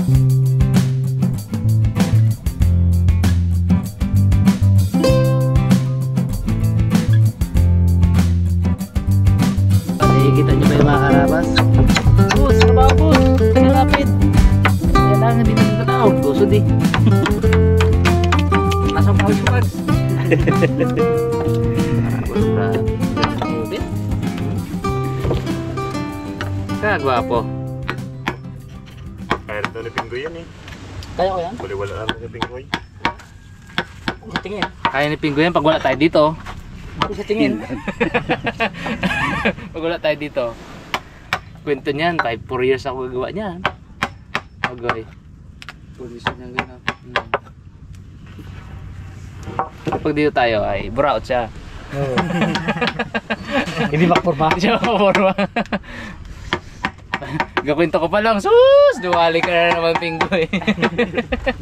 Kita nyo ba yung mga karabas? Bus, trabaho bus! Sinapit! Kailangan din ng tao. Tusod eh. Asang pa yung bags. Kagwapo. Kaya rin daw ni Pinggoy yan eh. Kaya ko yan? Bali wala naman ni Pinggoy. Tingin. Kaya ni Pinggoy yan pag wala tayo dito. Sa tingin. Pag wala tayo dito. Kwento niyan, 4 years ako gagawa niyan. Agoy. Position niyan ganyan. Pag dito tayo ay buraot siya. Oo. Hindi makporma. Hindi siya makporma. Gakwento ko pa lang, sus! Duwali ka na naman, Pinggoy.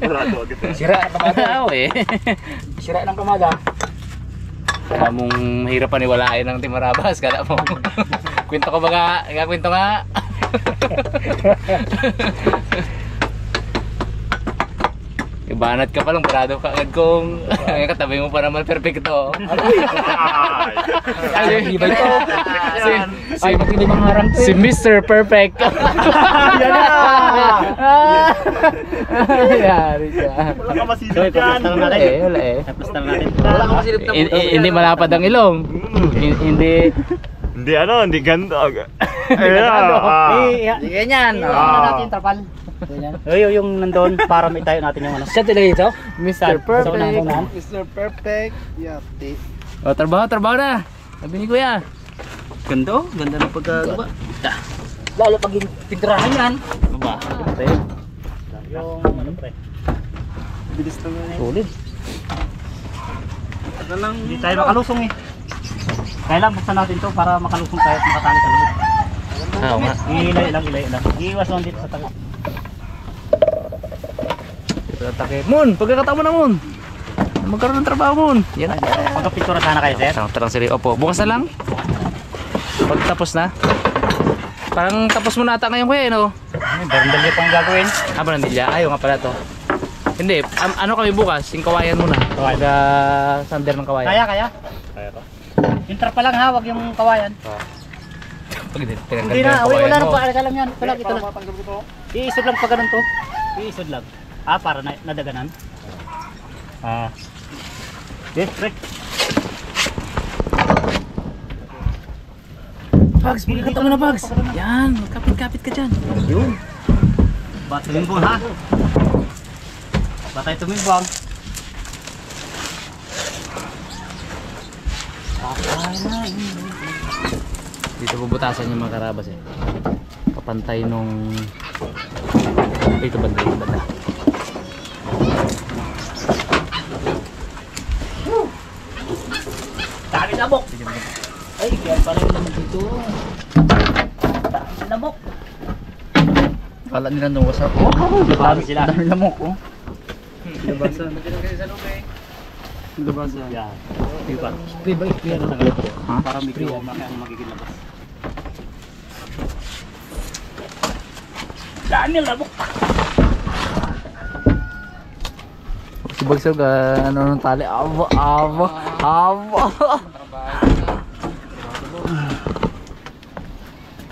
Burado agad eh. Sira ng kamada. Eh. Sira ng kamada. Kaya mong mahirap paniwalain ng Timarabas. Kaya mo, kwento ko ba nga? Kwento nga. Ibanat ka pa lang, parado ka agad kung katabi mo pa naman perfecto. Ay, iba ito. Ay, pati mga harang to. Si Mr. Perfect. Yan na! Yari ka. Wala ka masilip yan. Wala eh. Tapos natin. Wala ka masilip na Hindi malapad ang ilong. Hindi. Hindi ano, hindi ganda. Hindi ganyan. Ah. Natin trapal. Yung nandun para may tayo natin yung ano. Siya talaga ito? Mr. Perfect. Mr. Perfect. Yati. O, trabaho na. Sabi ni Kuya. Ganda, ganda ng pagkagawa. Lalo pag pintrahan yan. Baba. Yung ano pre. Bilis na nga. Solid. Hindi tayo makalusong eh. Kailan buksan natin to para makalusong tayo at makatali sa loob. Oo nga. Ilay lang. Iiwas lang dito sa taga. Mon, pagkakataon mo na Mon. Magkaroon ng trabaho Mon. Yan. Magkapicture sana kayo sir. Tarang sili. Opo, bukas na lang. Pag tapos na. Parang tapos mo na ata ngayon Kuya, no? Barandal pang gagawin. Barandilya. Ayaw nga pala to. Hindi, ano kami bukas? Yung kawayan muna. Kawayan. Sander ng kawayan. Kaya. Kaya to? Yung trapa lang ha, wag yung kawayan. Pag Hindi na, wala nang paalaga lang yan. Ito lang. Matanggap ko to. Iisod lang pa ganun to. Iisod lang. Para nadaganan. Yes, break. Bugs, pagkakataon mo na Bugs. Yan, kapit-kapit ka dyan. Yun. Ba't tumimbong ha? Ba't tayo tumimbong? Dito bubutasan yung mga karabas eh. Kapantay nung... Ito banda. Dami lamok! Ay, kaya pala yung lamok dito. Dami lamok! Kala nila nung wasap. Dami sila. Dami lamok oh. Labasa. Labasa. Yan. Diba? Spray ba? Spray na lang. Para may kriya magiging labas. Dami lamok! Si Bagsog, ano nung tali? Aba.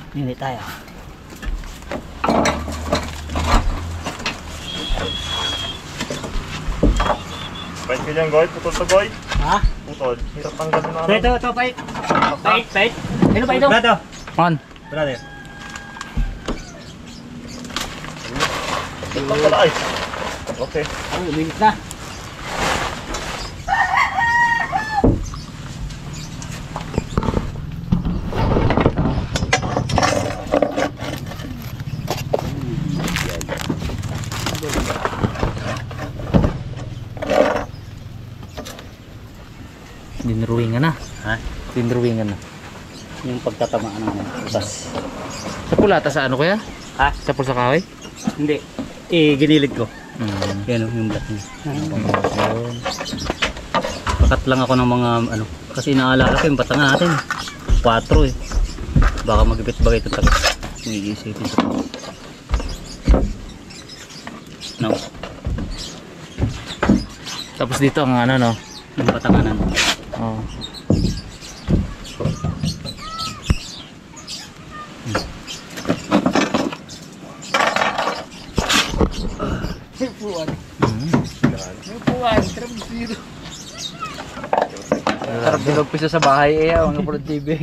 Hindi tayo. Bait ka dyan, Goy. Putol to, Goy. Ha? Putol. Hirap tanggalin na ano. Ito, pait. Pait. Ano pa ito? Brado. On. Brother. Ito pala ay. Okay. Ay, umilit na. Dinruwingan na. Ha? Dinruwingan na. Yung pagtatamaan ng utas. Sa pulata sa ano Kuya? Ha? Sa pulsa kahoy? Hindi. Ginilid ko. Yan yung black niya. Pakat lang ako ng mga ano. Kasi inaalala ko yung batang natin. 4 eh. Baka magipit bagay ito taga. Hindi isipin ko. No. Tapos dito ang ano, no? Yung patanganan. Oh. Sarap dinagpisa sa bahay ang kapulad TV.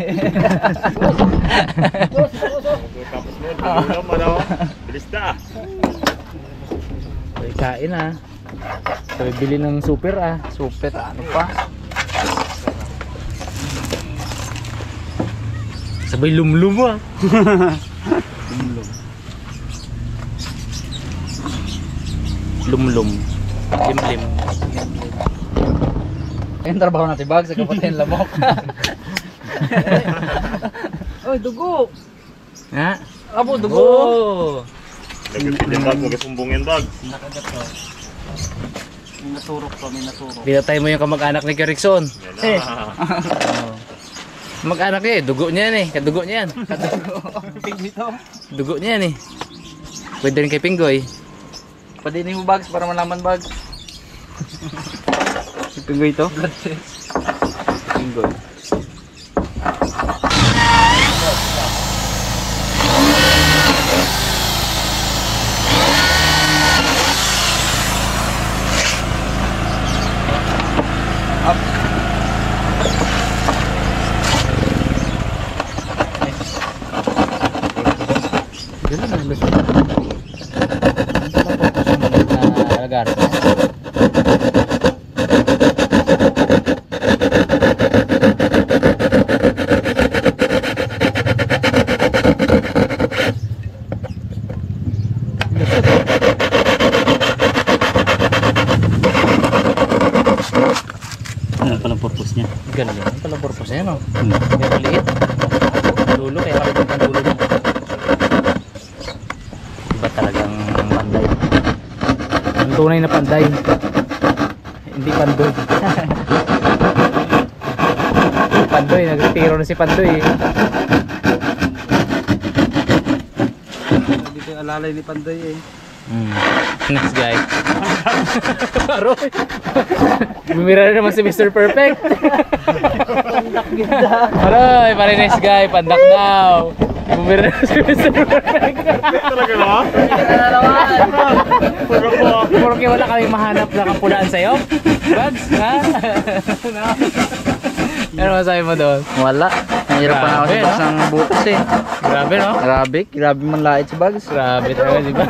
Tapos mo, tulungan mo, ano? Bilis na. May kain ah. Sabi bili ng super ah. Super, ano pa? Sabay lumlum ah. Lumlum. Limlim. Ayun trabaho natin bag sa kapatid lamok. Oy, dugo. Ha? Abo, dugo. Oh. Nagpipin yung bag, huwag sumbungin bag. Nakagat to. May naturok to, may naturok. Pinatay mo yung kamag-anak ni Kerikson. Yan na. Mag-anak niya eh. Dugo niya yan eh. Kadugo niya yan. Dito. Dugo niya yan eh. Pwede rin kay Pinggoy. Padinin mo bags para malaman bags. Pinggoy ito? Blood test. Pinggoy. Ganun ang lusot. Alagar. Ano palang purpose niya? Ganun yun. Ang palang purpose niya, no? Hmm. Kaya maliit. Lulo, kaya maliit ang lulo niya. Iba talagang panday. Ang tunay na panday. Hindi pandoy. Pandoy, nagtiro na si Pandoy eh. Dito yung alalay ni Pandoy eh. Next guy. Aroy. Bumira na naman si Mr. Perfect. Pandak ganda. Aroy, pare next guy, pandak daw. Bumira na si Mr. Perfect. Talaga na? Porque wala kami mahanap na kapulaan sa'yo? Bugs, ha? Ano masabi mo doon? Wala. Mahirap pa na ako sa Grabe, bags ng butas eh. Grabe, no? Grabe man lait sa bags. Grabe talaga, di ba?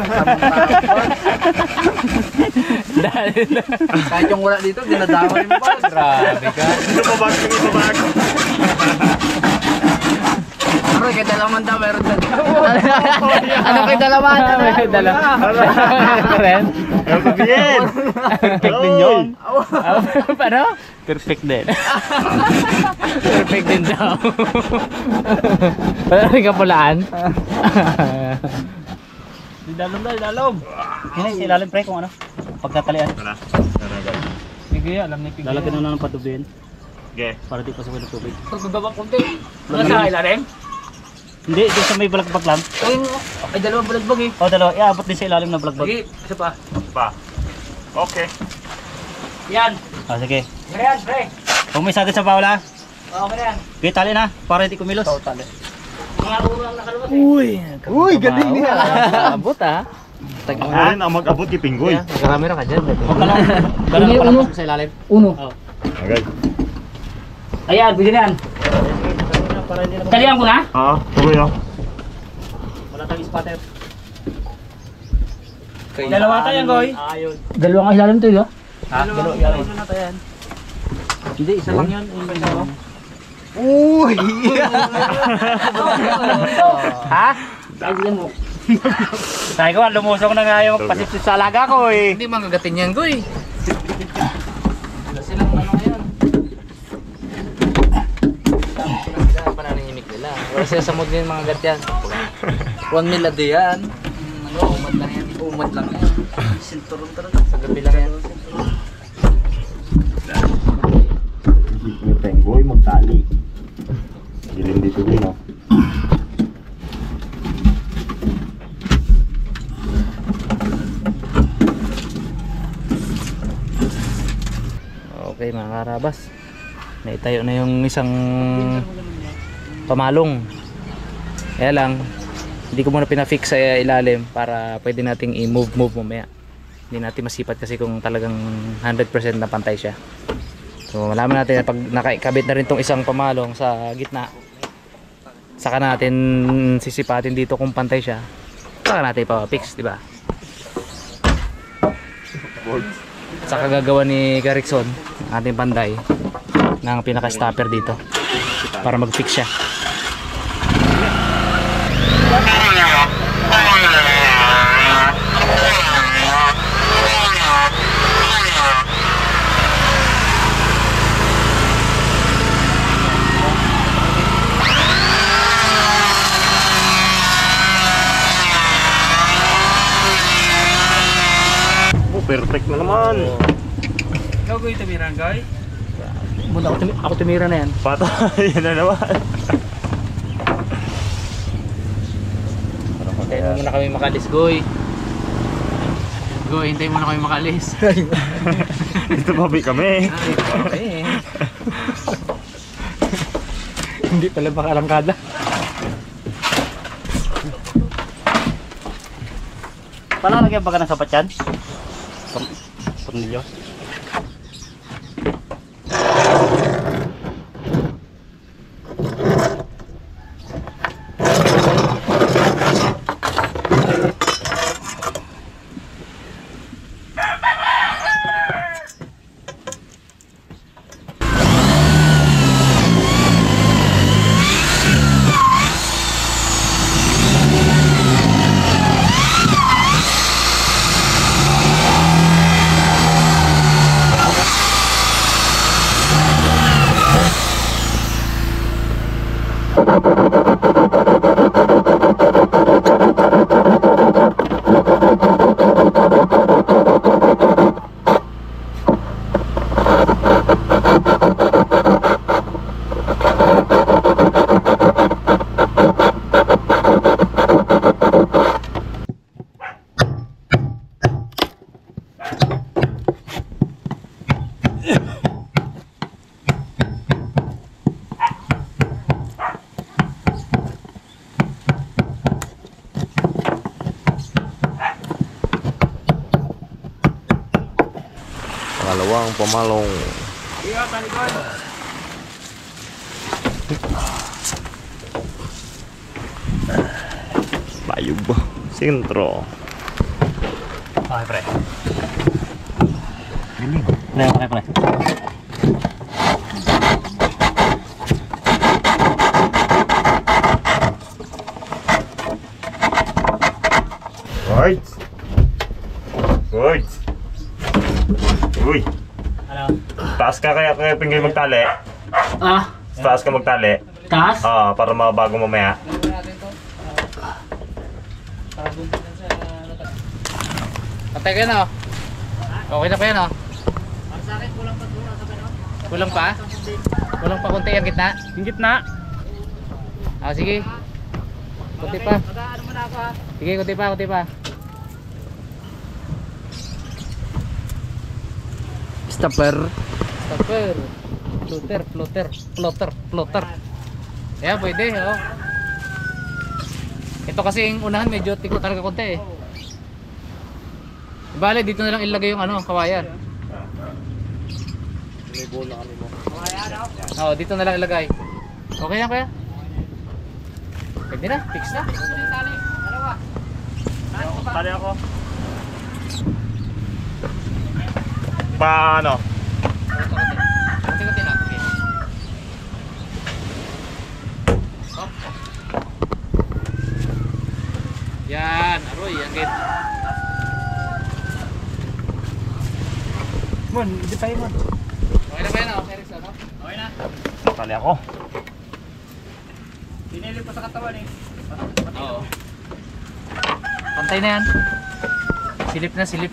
Dahil Kahit yung wala dito, dinadamay mo bags. grabe ka. Ito pa bag, ito pa bag. Aroy, kay dalaman daw, meron dyan. Ano kay dalaman? May dala. Ren? Ano sabihin? Perfect din yun. Paano? Perfect din. Perfect din daw. Wala rin kapulaan. Idalom daw, idalom. Yan sa ilalim pre kung ano. Pagtatalian. Ano? Ano guys? Sige, alam ni Piggy. Lalagyan na ng patubin Okay. para di pasawin ng tubig. Pagbaba konti. Ano sa ilalim? Hindi, doon sa may balagbag lang. Ay, dalawa balagbag eh. O dalawa, iabot din sa ilalim ng balagbag. Sige, isa pa. Pa. Okay. Yan. Ah, sige. Yan, pre. Kung may sagad sa bawla, Okay na yan. okay, tali na para hindi kumilos. Tali. Mga urang nakalabas eh. Uy, galing niya. Abot ah. Yan ang mag-abot kay Pinggoy. Marami na ka dyan. Huwag ka lang, palapasok sa ilalim. Uno. Oh. Okay. Ayan, pwede na yan. Para hindi na Talihan ko na. Tuloy ah. wala tayong spotter. Dalawa tayo, Goy. Ayun. Dalawang ilalim to, ha? Dalawa na tayo yan. Hindi, isa lang yan. Ha? Talihan mo. Tayo ko, lumusong na nga yung pasipsip sa alaga ko eh. Hindi manggagatin yan, Goy. Silang ano yan. Pananahimik nila. Wala sila sa mood ng mga gat yan. 1 mil a day yan. Ano, umad lang yan. Umad lang yan. Sinturon talaga. Sa gabi lang yan. Yung Pinggoy magtali. Giling dito din oh. Okay mga karabas, naitayo na yung isang pamalong. Kaya lang hindi ko muna pinafix sa ilalim para pwede nating i-move mamaya. Hindi natin masipat kasi kung talagang 100% na pantay siya. So malaman natin na pag nakakabit na rin tong isang pamalong sa gitna, saka natin sisipatin dito kung pantay siya, saka natin ipapafix, di ba? Saka gagawa ni Garrison ating panday ng pinaka-stopper dito para mag-fix siya. Perfect na naman. Ikaw ko yung tumiran, guy? Muna ako tumira na yan. Patay na naman. Hintayin mo muna kami makalis, Goy. Goy, hintayin mo muna kami makalis. Dito babi kami. Okay. Hindi pala makalangkada. Palalagyan ba ka ng sapat yan? Tornilyo. Pangalawang pamalong. Iya, talikod. Bayog ba? Sintro. Okay, pre. Pre, pre. Right. Right. Uy. Ano? Taas ka kaya pinggay magtali. Ah, Taas ka magtali. taas? Para mabago mamaya. Patay ka na, oh. Okay na pa yan, oh. Kulang pa? Kulang pa konti ang gitna? Yung gitna. Ah, sige. Kunti pa. Sige, kunti pa, kunti pa. Stopper. Stopper. Floater. Ayan, pwede, oh. Ito kasi yung unahan, medyo tiko talaga konti, eh. Bale, dito na lang ilagay yung ano, kawayan. May bola kami mo. Oo, dito na lang ilagay. Okay na kaya? Pwede na, fix na. Tali ako. Paano? Kunti-kunti lang, okay. Hop. Yan, aroy, ang gate. Mon, hindi tayo, Mon. Okay na ba yan, oh? Eric, ano? Okay na. Tali ako. Pinili pa sa katawan, eh. Oo. Pantay na yan. Silip na, silip.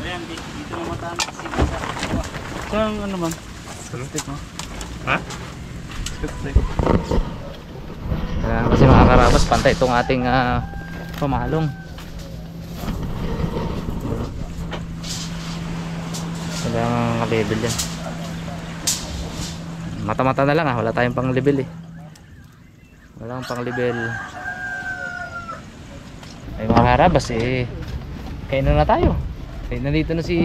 Ayan, dito na mataan. So, ano man? Stick mo? Ha? Stick. Kaya kasi mga karabas, pantay itong ating pamalong. Walang level yan. Mata-mata na lang wala tayong pang level eh. Walang pang level. Ay mga karabas eh. Kainan na tayo. Eh nandito na si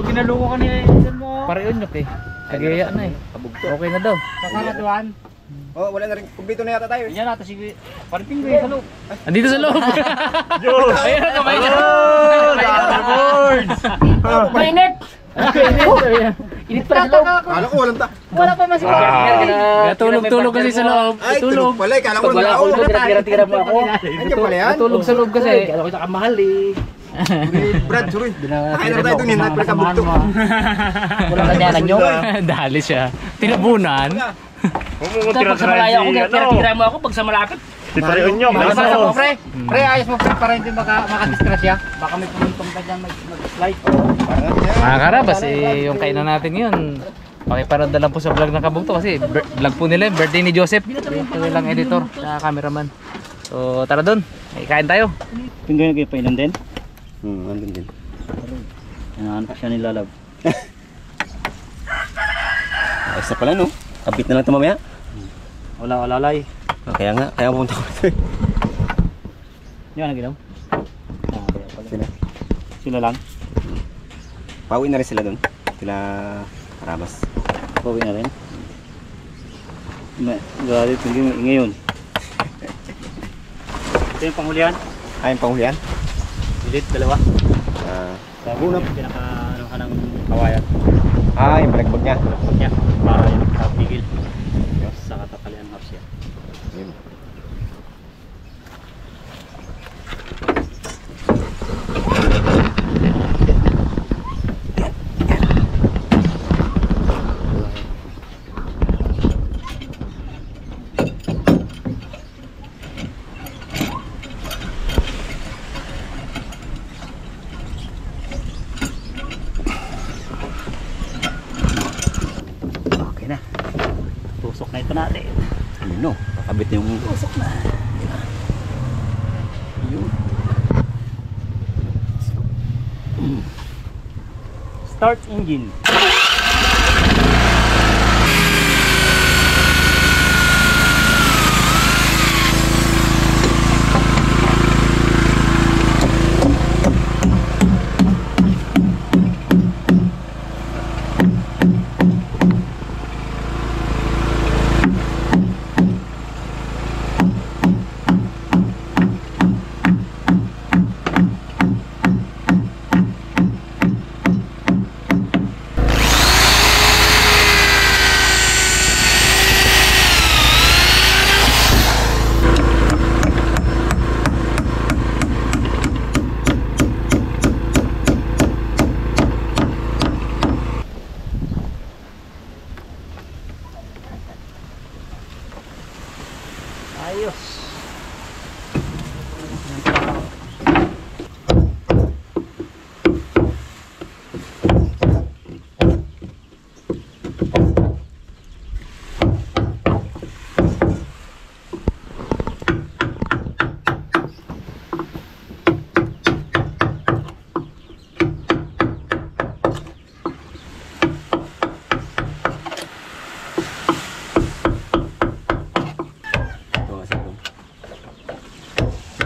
Ginalungo ka nila yung mo. Parionyok eh. Kagaya na eh. Okay na daw. Kakaratuan. Oh, wala na rin. Kumpito na yata tayo. Yan natin si Pariting ko sa loob. Andito sa loob. Ayun na kamay niya. Mainit! Init pa sa loob. Kala ko walang ta. Wala pa mas Tulog-tulog kasi sa loob. Ay, tulog pala. Kala ko Pag wala walang ako, tao. tira-tira mo ako. Ay, pala yan. Tulog sa loob kasi. Kala ko nakamahal eh. Brad, sorry. Kakain na tayo dun. Hindi pala kabugto. Wala ka niya nyo. Dali siya. Tinabunan. Pag sa malaya ako, tira-tira mo ako. Pag sa malapit. Si Parionyok. Basta mo, pre. Pre, ayos mo, pre, para hindi makadistress ya. Baka may pumuntong ka dyan, mag-slide. Mga karabas eh, yung kainan natin yun. Pakiparada lang po sa vlog ng Kabugto kasi vlog po nila yung birthday ni Joseph. Ito lang editor, cameraman. So tara dun, kain tayo. Tingnan kayo painan din. Andun din. Hanap siya ni Lalab. Ayos na pala no. Kapit na lang ito mamaya. Wala alalay. Kaya nga, kaya pumunta ko ito. Yan ang ginaw. Sila. Sila lang. Pauwi na rin sila doon. Sila Karabas. Pauwi na rin. Grabe, tingin mo ngayon. Ito yung panghulihan. Ay, yung panghulihan? Ulit, dalawa. Sabi na. Pinaka ano ka ng kawayan. Yung balagbag niya. Niya, para yung kapigil. Sa katatalian ng house yan. Yun. Okay na. Tusok na ito natin. Yun no. Kakabit yung usok na. Yun. Start engine. Ayos.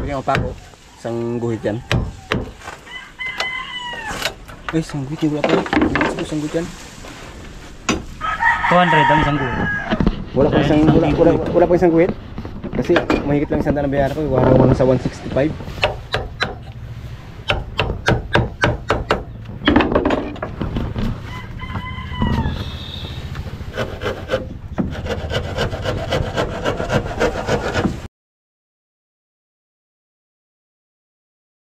Bigyan ko pa ako. Isang guhit yan. Isang guhit yung wala pa. Isang guhit yan. 200 ang isang gulo. Wala pa isang guhit. Kasi mahigit lang isang daan na bayaran ko. Wala sa 165.